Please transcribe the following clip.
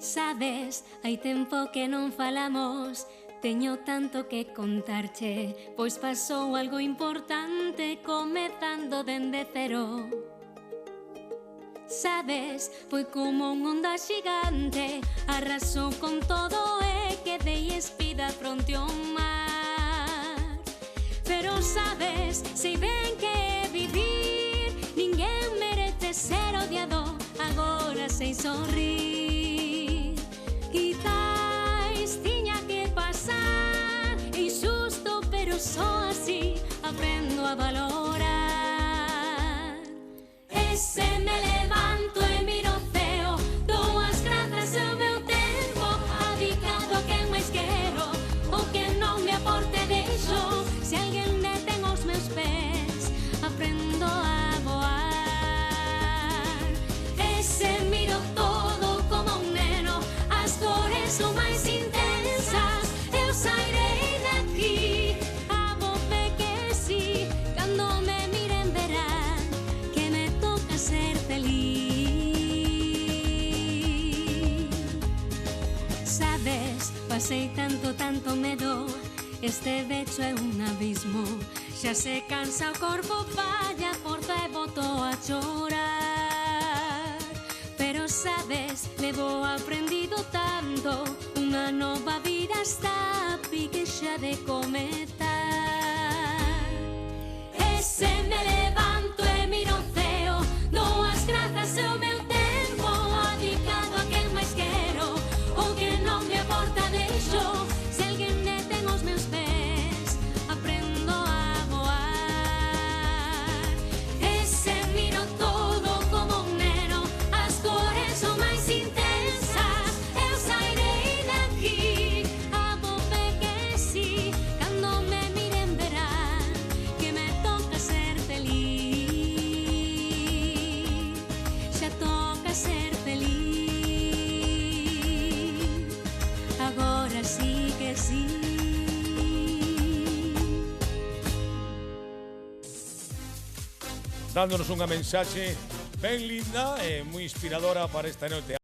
Sabes, hai tempo que non falamos, teño tanto que contarche, pois pasou algo importante comezando dende cero. Sabes, foi como un onda xigante, arrasou con todo e quedei espida fronte ao mar. Pero sabes, sei ben que vivir, ninguén merece ser odiado, agora sei sorrir. Quitais tiña que pasar, injusto pero só así aprendo a valorar. E se me levanto e miro o ceo, dou as grazas ao meu tempo, adicado a quen máis quero, o que non me aporte deixo, se alguén detén os meus pés, aprendo a voar. E se miro todo como un neno, as cores son máis intensas, eu sairei daqui, a voce que si, cando me miren verán que me toca ser feliz. Sabes, pasei tanto medo, este becho é un abismo, xa se cansa o corpo, falla a forza e boto a chorar. Pero sabes, levo aprendido tanto, unha nova vida está a pique xa de comezar. E se me levanto e miro o ceo, dou as grazas ao meu tempo, adicado a quen máis quero, o que non me aporta deixo, se alguén detén os meus pés, aprendo a voar. E se miro todo como un neno, as cores son máis intensas, eu sairei daqui, a voce que si, cando me miren verán que me toca ser feliz, xa toca ser feliz, agora sí que sí. Dándonos unha mensaxe ben linda e moi inspiradora para esta noite.